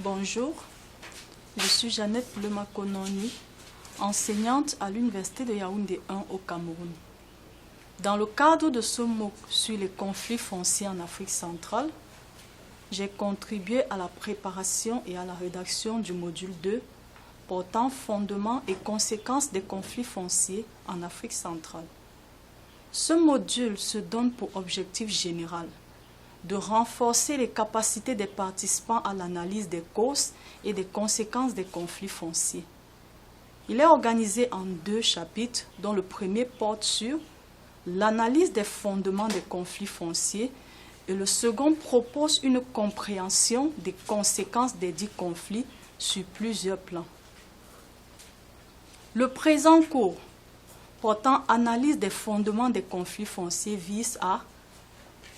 Bonjour, je suis Jeannette Lemakononi, enseignante à l'Université de Yaoundé 1 au Cameroun. Dans le cadre de ce MOOC sur les conflits fonciers en Afrique centrale, j'ai contribué à la préparation et à la rédaction du module 2 portant fondements et conséquences des conflits fonciers en Afrique centrale. Ce module se donne pour objectif général de renforcer les capacités des participants à l'analyse des causes et des conséquences des conflits fonciers. Il est organisé en 2 chapitres, dont le premier porte sur l'analyse des fondements des conflits fonciers et le second propose une compréhension des conséquences des dits conflits sur plusieurs plans. Le présent cours portant analyse des fondements des conflits fonciers vise à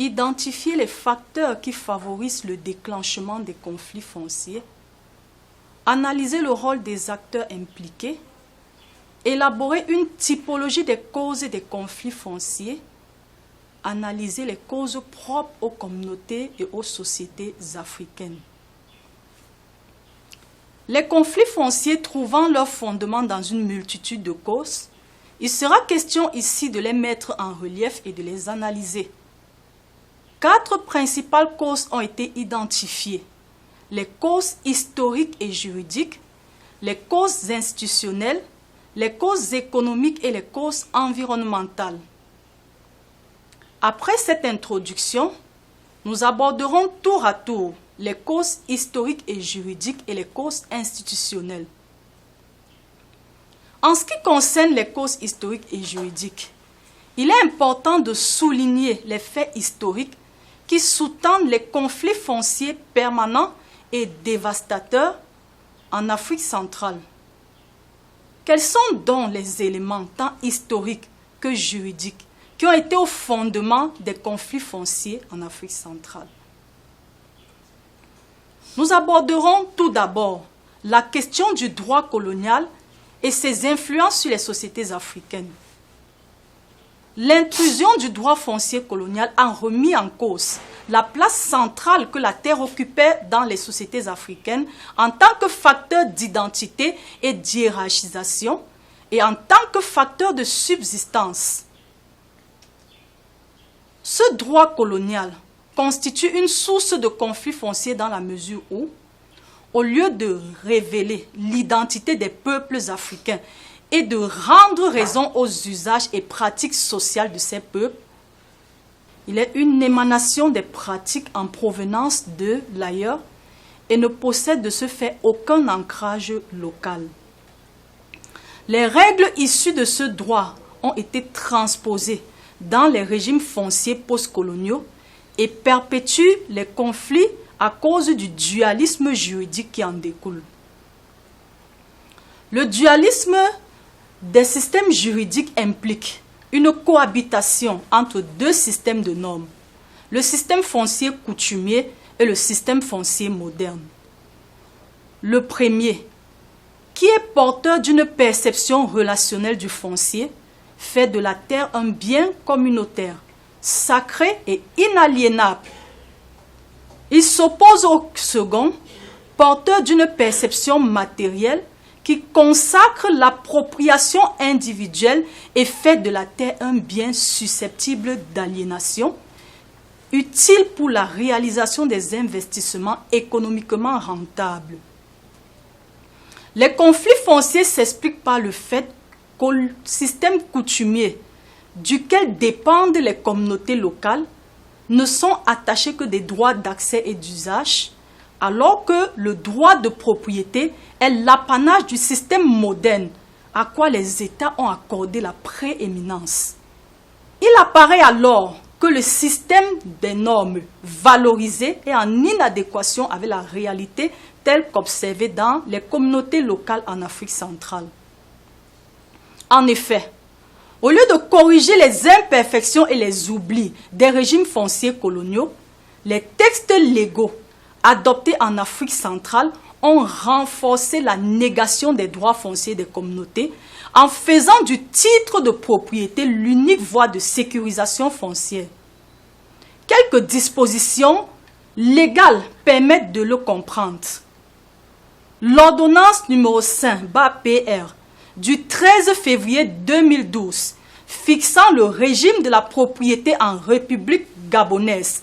identifier les facteurs qui favorisent le déclenchement des conflits fonciers, analyser le rôle des acteurs impliqués, élaborer une typologie des causes des conflits fonciers, analyser les causes propres aux communautés et aux sociétés africaines. Les conflits fonciers trouvant leur fondement dans une multitude de causes, il sera question ici de les mettre en relief et de les analyser. 4 principales causes ont été identifiées: les causes historiques et juridiques, les causes institutionnelles, les causes économiques et les causes environnementales. Après cette introduction, nous aborderons tour à tour les causes historiques et juridiques et les causes institutionnelles. En ce qui concerne les causes historiques et juridiques, il est important de souligner les faits historiques qui sous-tendent les conflits fonciers permanents et dévastateurs en Afrique centrale. Quels sont donc les éléments tant historiques que juridiques qui ont été au fondement des conflits fonciers en Afrique centrale? Nous aborderons tout d'abord la question du droit colonial et ses influences sur les sociétés africaines. L'intrusion du droit foncier colonial a remis en cause la place centrale que la terre occupait dans les sociétés africaines en tant que facteur d'identité et d'hiérarchisation et en tant que facteur de subsistance. Ce droit colonial constitue une source de conflits fonciers dans la mesure où, au lieu de révéler l'identité des peuples africains et de rendre raison aux usages et pratiques sociales de ces peuples, il est une émanation des pratiques en provenance de l'ailleurs et ne possède de ce fait aucun ancrage local. Les règles issues de ce droit ont été transposées dans les régimes fonciers postcoloniaux et perpétuent les conflits à cause du dualisme juridique qui en découle. Le dualisme des systèmes juridiques implique une cohabitation entre 2 systèmes de normes, le système foncier coutumier et le système foncier moderne. Le premier, qui est porteur d'une perception relationnelle du foncier, fait de la terre un bien communautaire, sacré et inaliénable. Il s'oppose au second, porteur d'une perception matérielle, qui consacre l'appropriation individuelle et fait de la terre un bien susceptible d'aliénation, utile pour la réalisation des investissements économiquement rentables. Les conflits fonciers s'expliquent par le fait qu'au système coutumier, duquel dépendent les communautés locales, ne sont attachés que des droits d'accès et d'usage, alors que le droit de propriété est l'apanage du système moderne à quoi les États ont accordé la prééminence. Il apparaît alors que le système des normes valorisées est en inadéquation avec la réalité telle qu'observée dans les communautés locales en Afrique centrale. En effet, au lieu de corriger les imperfections et les oublis des régimes fonciers coloniaux, les textes légaux adoptés en Afrique centrale ont renforcé la négation des droits fonciers des communautés en faisant du titre de propriété l'unique voie de sécurisation foncière. Quelques dispositions légales permettent de le comprendre. L'ordonnance numéro 5/PR du 13 février 2012 fixant le régime de la propriété en République gabonaise,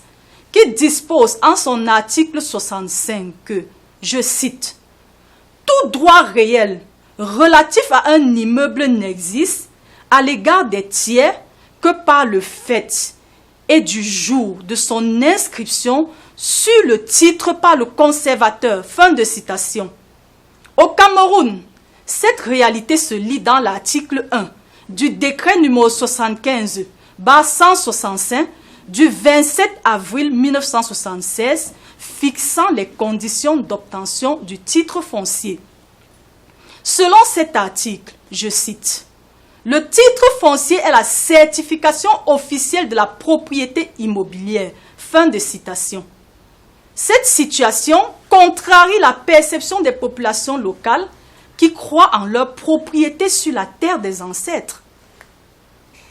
qui dispose en son article 65 que, je cite, « Tout droit réel relatif à un immeuble n'existe à l'égard des tiers que par le fait et du jour de son inscription sur le titre par le conservateur. » Fin de citation. Au Cameroun, cette réalité se lit dans l'article 1 du décret numéro 75/165 du 27 avril 1976 fixant les conditions d'obtention du titre foncier. Selon cet article, je cite, « Le titre foncier est la certification officielle de la propriété immobilière. » Fin de citation. Cette situation contrarie la perception des populations locales qui croient en leur propriété sur la terre des ancêtres.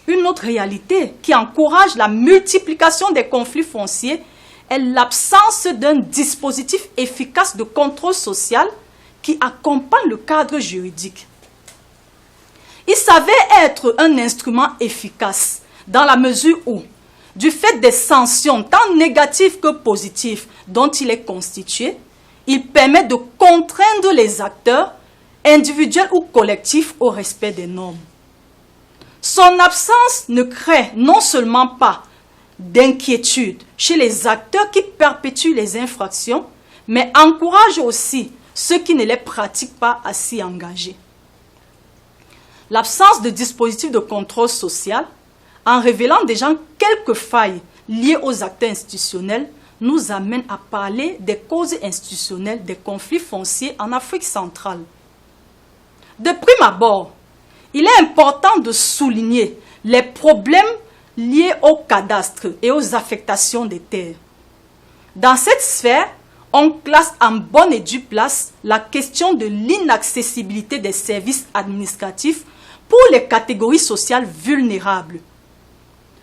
Une autre réalité qui encourage la multiplication des conflits fonciers est l'absence d'un dispositif efficace de contrôle social qui accompagne le cadre juridique. Il s'avère être un instrument efficace dans la mesure où, du fait des sanctions tant négatives que positives dont il est constitué, il permet de contraindre les acteurs, individuels ou collectifs, au respect des normes. Son absence ne crée non seulement pas d'inquiétude chez les acteurs qui perpétuent les infractions, mais encourage aussi ceux qui ne les pratiquent pas à s'y engager. L'absence de dispositifs de contrôle social, en révélant déjà quelques failles liées aux acteurs institutionnels, nous amène à parler des causes institutionnelles des conflits fonciers en Afrique centrale. De prime abord, il est important de souligner les problèmes liés au cadastre et aux affectations des terres. Dans cette sphère, on classe en bonne et due place la question de l'inaccessibilité des services administratifs pour les catégories sociales vulnérables.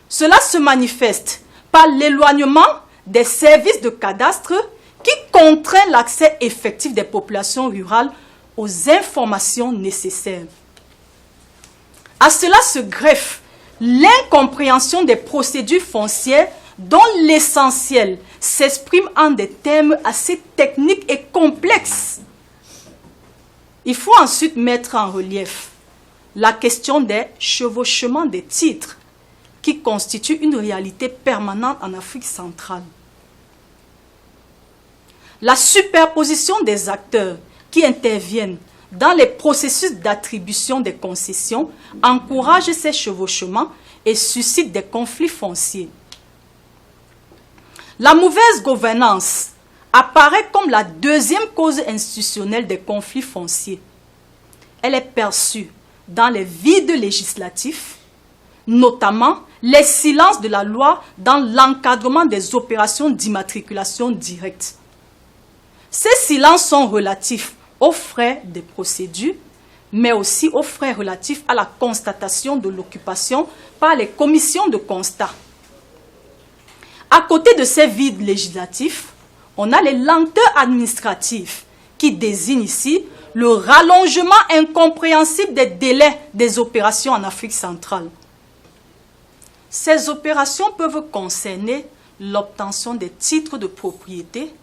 Cela se manifeste par l'éloignement des services de cadastre qui contraint l'accès effectif des populations rurales aux informations nécessaires. À cela se greffe l'incompréhension des procédures foncières dont l'essentiel s'exprime en des termes assez techniques et complexes. Il faut ensuite mettre en relief la question des chevauchements des titres qui constituent une réalité permanente en Afrique centrale. La superposition des acteurs qui interviennent dans les processus d'attribution des concessions encourage ces chevauchements et suscite des conflits fonciers. La mauvaise gouvernance apparaît comme la deuxième cause institutionnelle des conflits fonciers. Elle est perçue dans les vides législatifs, notamment les silences de la loi dans l'encadrement des opérations d'immatriculation directe. Ces silences sont relatifs aux frais des procédures, mais aussi aux frais relatifs à la constatation de l'occupation par les commissions de constat. À côté de ces vides législatifs, on a les lenteurs administratives qui désignent ici le rallongement incompréhensible des délais des opérations en Afrique centrale. Ces opérations peuvent concerner l'obtention des titres de propriété,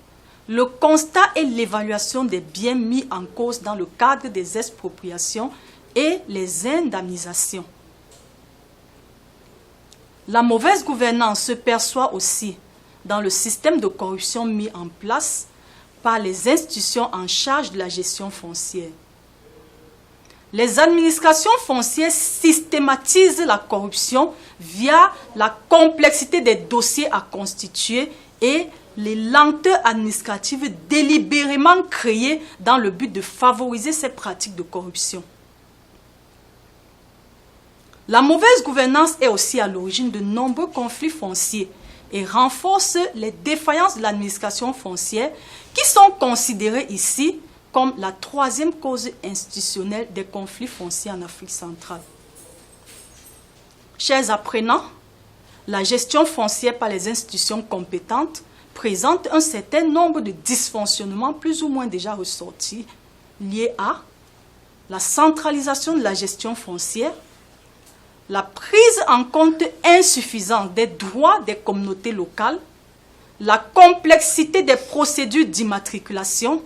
le constat et l'évaluation des biens mis en cause dans le cadre des expropriations et les indemnisations. La mauvaise gouvernance se perçoit aussi dans le système de corruption mis en place par les institutions en charge de la gestion foncière. Les administrations foncières systématisent la corruption via la complexité des dossiers à constituer et les lenteurs administratives délibérément créées dans le but de favoriser ces pratiques de corruption. La mauvaise gouvernance est aussi à l'origine de nombreux conflits fonciers et renforce les défaillances de l'administration foncière qui sont considérées ici comme la troisième cause institutionnelle des conflits fonciers en Afrique centrale. Chers apprenants, la gestion foncière par les institutions compétentes présente un certain nombre de dysfonctionnements plus ou moins déjà ressortis liées à la centralisation de la gestion foncière, la prise en compte insuffisante des droits des communautés locales, la complexité des procédures d'immatriculation,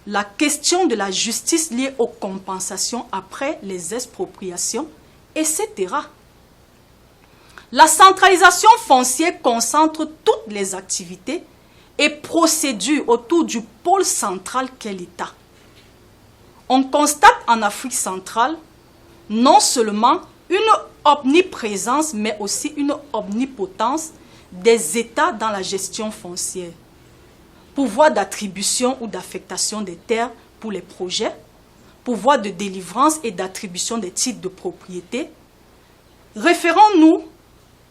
la question de la justice liée aux compensations après les expropriations, etc. La centralisation foncière concentre toutes les activités et procédures autour du pôle central qu'est l'État. On constate en Afrique centrale non seulement une omniprésence, mais aussi une omnipotence des États dans la gestion foncière. Pouvoir d'attribution ou d'affectation des terres pour les projets, pouvoir de délivrance et d'attribution des titres de propriété. Référons-nous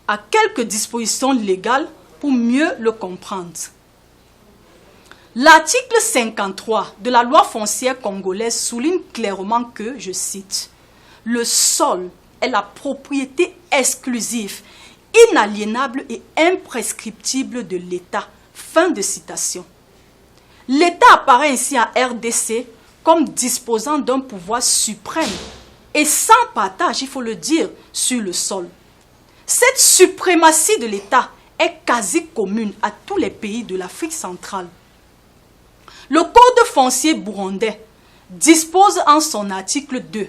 à quelques dispositions légales pour mieux le comprendre. L'article 53 de la loi foncière congolaise souligne clairement que, je cite, « Le sol est la propriété exclusive, inaliénable et imprescriptible de l'État. » Fin de citation. L'État apparaît ainsi à RDC comme disposant d'un pouvoir suprême et sans partage, il faut le dire, sur le sol. Cette suprématie de l'État est quasi commune à tous les pays de l'Afrique centrale. Le Code foncier burundais dispose en son article 2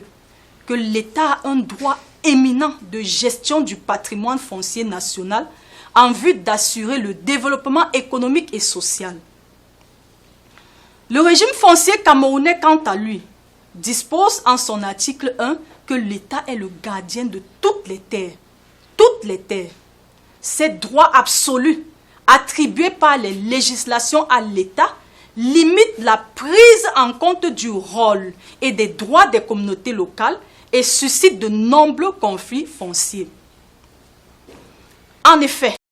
que l'État a un droit éminent de gestion du patrimoine foncier national en vue d'assurer le développement économique et social. Le régime foncier camerounais, quant à lui, dispose en son article 1 que l'État est le gardien de toutes les terres. Toutes les terres. Ces droits absolus attribués par les législations à l'État limitent la prise en compte du rôle et des droits des communautés locales et suscitent de nombreux conflits fonciers. En effet,